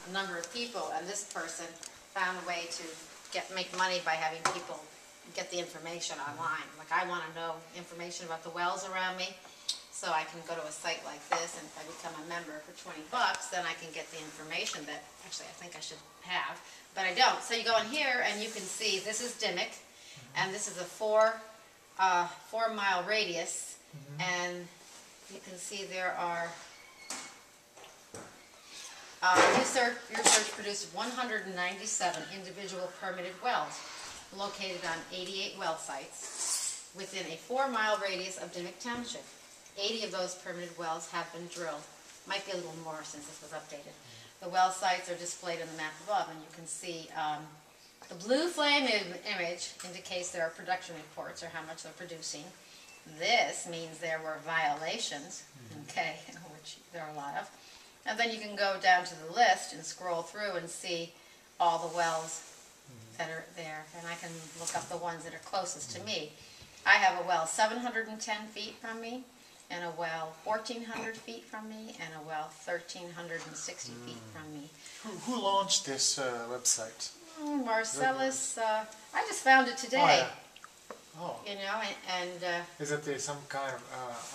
a number of people, and this person found a way to make money by having people get the information online. Like, I want to know information about the wells around me, so I can go to a site like this, and if I become a member for 20 bucks, then I can get the information that actually I think I should have, but I don't. So you go in here and you can see this is Dimmick, and this is a 4-mile radius, and you can see there are your search produced 197 individual permitted wells located on 88 well sites within a 4-mile radius of Dimmick Township. 80 of those permitted wells have been drilled. Might be a little more since this was updated. The well sites are displayed on the map above, and you can see the blue flame image indicates there are production reports or how much they're producing. This means there were violations, okay, which there are a lot of. And then you can go down to the list and scroll through and see all the wells that are there. And I can look up the ones that are closest to me. I have a well 710 feet from me, and a well 1,400 feet from me, and a well 1,360 feet from me. Who launched this website? Marcellus, I just found it today. Oh, yeah. Oh. You know, and is it some kind of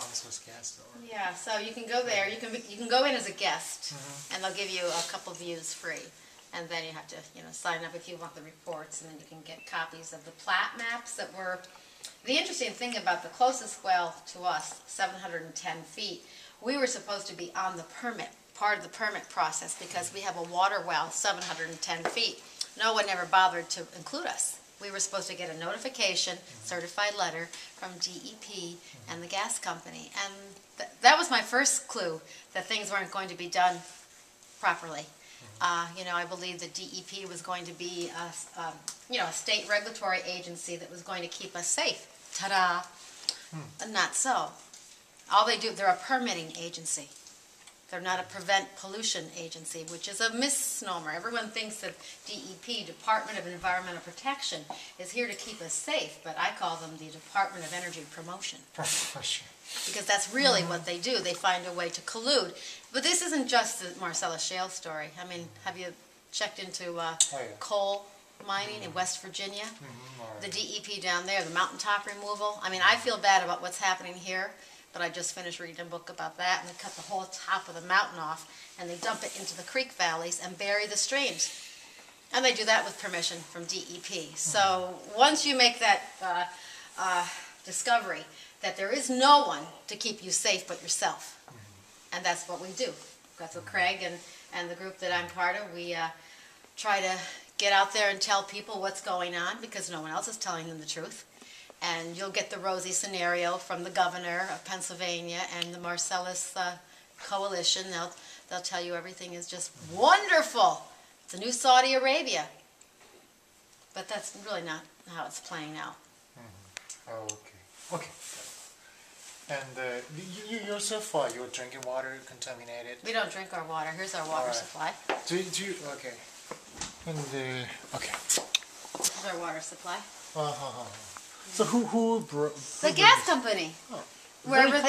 on-source guest? Or? Yeah, so you can go there. You can go in as a guest, and they'll give you a couple views free, and then you have to sign up if you want the reports, and then you can get copies of the plat maps that were. The interesting thing about the closest well to us, 710 feet, we were supposed to be on the part of the permit process, because we have a water well 710 feet. No one ever bothered to include us. We were supposed to get a notification, certified letter from DEP and the gas company. And that was my first clue that things weren't going to be done properly. I believe the DEP was going to be a state regulatory agency that was going to keep us safe. Ta-da! Not so. All they do, they're a permitting agency. They're not a prevent pollution agency, which is a misnomer. Everyone thinks that DEP, Department of Environmental Protection, is here to keep us safe, but I call them the Department of Energy Promotion. Because that's really what they do. They find a way to collude. But this isn't just the Marcellus Shale story. I mean, have you checked into coal mining in West Virginia? The DEP down there, the mountaintop removal. I mean, I feel bad about what's happening here. But I just finished reading a book about that, and they cut the whole top of the mountain off, and they dump it into the creek valleys and bury the streams. And they do that with permission from DEP. So once you make that discovery that there is no one to keep you safe but yourself, and that's what we do. That's what Craig and the group that I'm part of, we try to get out there and tell people what's going on, because no one else is telling them the truth. And you'll get the rosy scenario from the governor of Pennsylvania and the Marcellus Coalition. They'll tell you everything is just wonderful. It's a new Saudi Arabia. But that's really not how it's playing out. Oh, okay. Okay. And yourself, your drinking water contaminated? We don't drink our water. Here's our water supply. Do you, okay. And okay. Here's our water supply. So who brought the gas company? Oh, wherever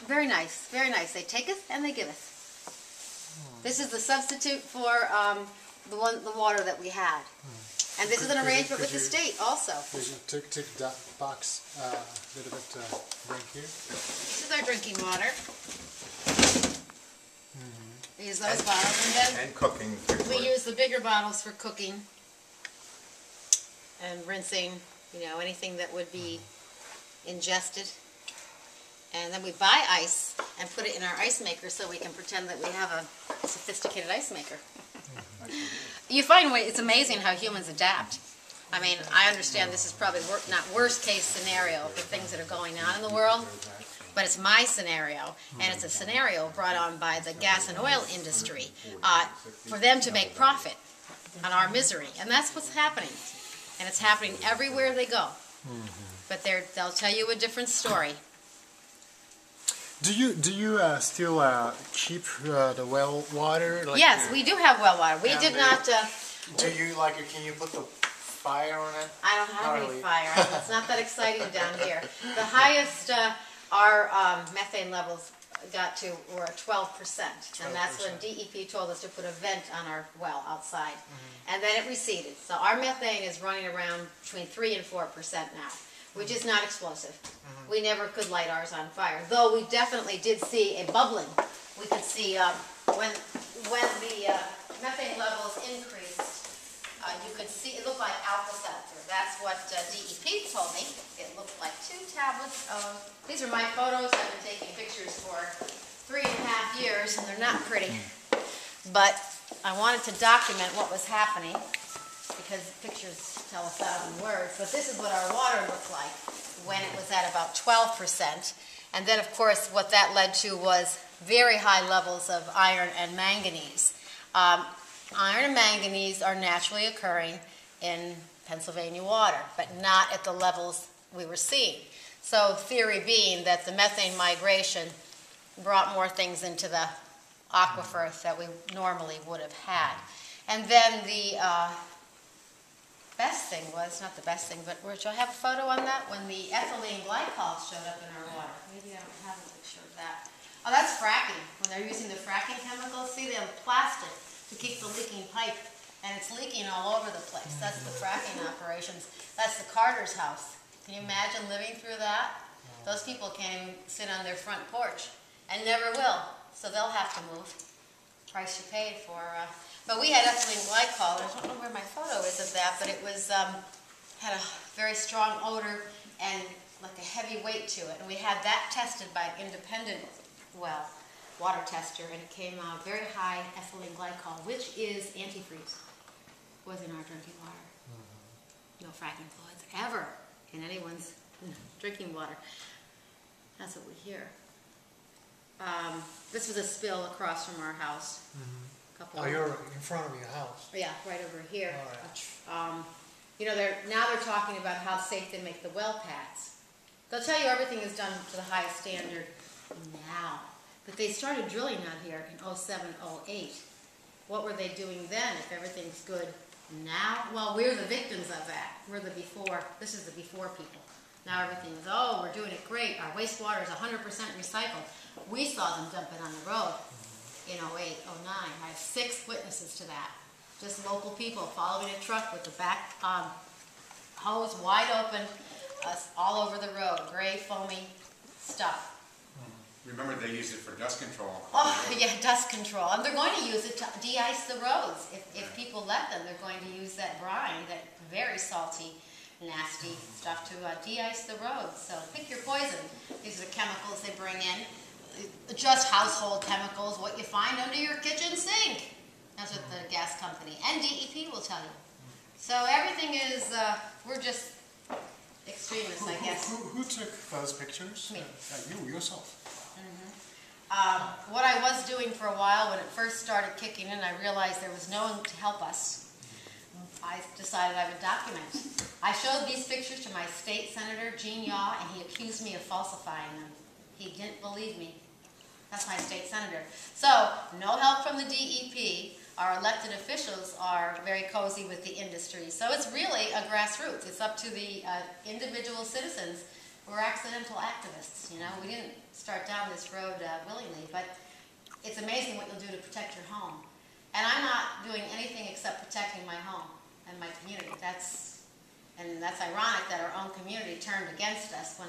very nice, very nice. They take us and they give us. This is the substitute for the water that we had, and this is an arrangement with the state also. Could you take that box a little bit drink here? This is our drinking water. We use those bottles, and cooking. We use the bigger bottles for cooking and rinsing. Anything that would be ingested. And then we buy ice and put it in our ice maker so we can pretend that we have a sophisticated ice maker. You find it's amazing how humans adapt. I mean, I understand this is probably not worst case scenario for things that are going on in the world, but it's my scenario, and it's a scenario brought on by the gas and oil industry for them to make profit on our misery. And that's what's happening. And it's happening everywhere they go. But they'll tell you a different story. Do you still keep the well water? Like yes, we do have well water. We did not. Do you can you put the fire on it? I don't have any fire. It's not that exciting down here. The highest our methane levels were at 12%. And that's when DEP told us to put a vent on our well outside. And then it receded. So our methane is running around between 3 and 4% now, which is not explosive. We never could light ours on fire, though we definitely did see a bubbling. We could see when the methane levels increased, you could see, it looked like Alka-Seltzer. That's what DEP told me. It looked like 2 tablets of, these are my photos. I've been taking pictures for 3.5 years, and they're not pretty. But I wanted to document what was happening, because pictures tell 1,000 words. But this is what our water looked like when it was at about 12%. And then, of course, what that led to was very high levels of iron and manganese. Iron and manganese are naturally occurring in Pennsylvania water, but not at the levels we were seeing. So theory being that the methane migration brought more things into the aquifer that we normally would have had. And then the best thing was, not the best thing, but do I have a photo on that? When the ethylene glycol showed up in our water. Maybe I don't have a picture of that. Oh, that's fracking. When they're using the fracking chemicals, see, they have plastic to keep the leaking pipe, and it's leaking all over the place. That's the fracking operations. That's the Carter's house. Can you imagine living through that? Those people can't even sit on their front porch, and never will. So they'll have to move. Price you paid for. But we had ethylene glycol. I don't know where my photo is of that, but it was had a very strong odor and like a heavy weight to it. And we had that tested by an independent water tester, and it came out very high ethylene glycol, which is antifreeze. Was in our drinking water. No fracking fluids ever in anyone's drinking water. That's what we hear. This was a spill across from our house. Oh, you're in front of your house. Yeah, right over here. All right. You know, now they're talking about how safe they make the well pads. They'll tell you everything is done to the highest standard now. But they started drilling out here in 07, 08. What were they doing then if everything's good now? Well, we're the victims of that. We're the before. This is the before people. Now everything is, oh, we're doing it great. Our wastewater is 100% recycled. We saw them dump it on the road in 08, 09. I have 6 witnesses to that. Just local people following a truck with the back hose wide open, all over the road. Gray, foamy stuff. Remember, they use it for dust control. Oh, yeah, dust control. And they're going to use it to de-ice the roads. If people let them, they're going to use that brine, that very salty, nasty stuff to de-ice the roads. So pick your poison. These are the chemicals they bring in. Just household chemicals, what you find under your kitchen sink. That's what the gas company and DEP will tell you. So everything is, we're just extremists, I guess. Who took those pictures? Me. You, yourself. What I was doing for a while, when it first started kicking in, I realized there was no one to help us. I decided I would document. I showed these pictures to my state senator, Gene Yaw, and he accused me of falsifying them. He didn't believe me. That's my state senator. So, no help from the DEP. Our elected officials are very cozy with the industry. So it's really a grassroots. It's up to the individual citizens. We're accidental activists, you know. We didn't start down this road willingly, but it's amazing what you'll do to protect your home. And I'm not doing anything except protecting my home and my community. That's ironic that our own community turned against us when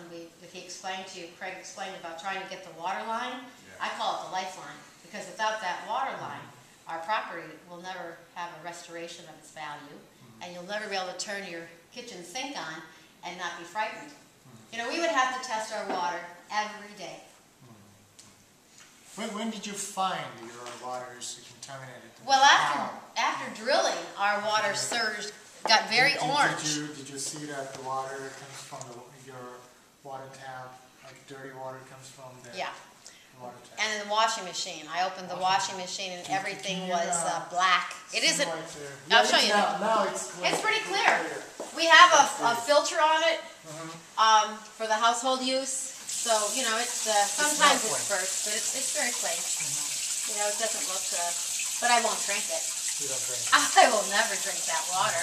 he explained to you, Craig explained about trying to get the water line. Yeah. I call it the lifeline, because without that water line, our property will never have a restoration of its value, and you'll never be able to turn your kitchen sink on and not be frightened. You know, we would have to test our water every day. When did you find your water is contaminated? Well, after drilling, our water surged, got very orange. Did you see that the water comes from your water tap, like dirty water comes from the water tap? And in the washing machine. I opened the washing machine and everything was black. It isn't. I'll show you. Now it's clear. It's pretty clear. We have a filter on it for the household use. So, you know, it's sometimes it's burst, but it's very clean. You know, it doesn't look, but I won't drink it. You don't drink it. I will never drink that water.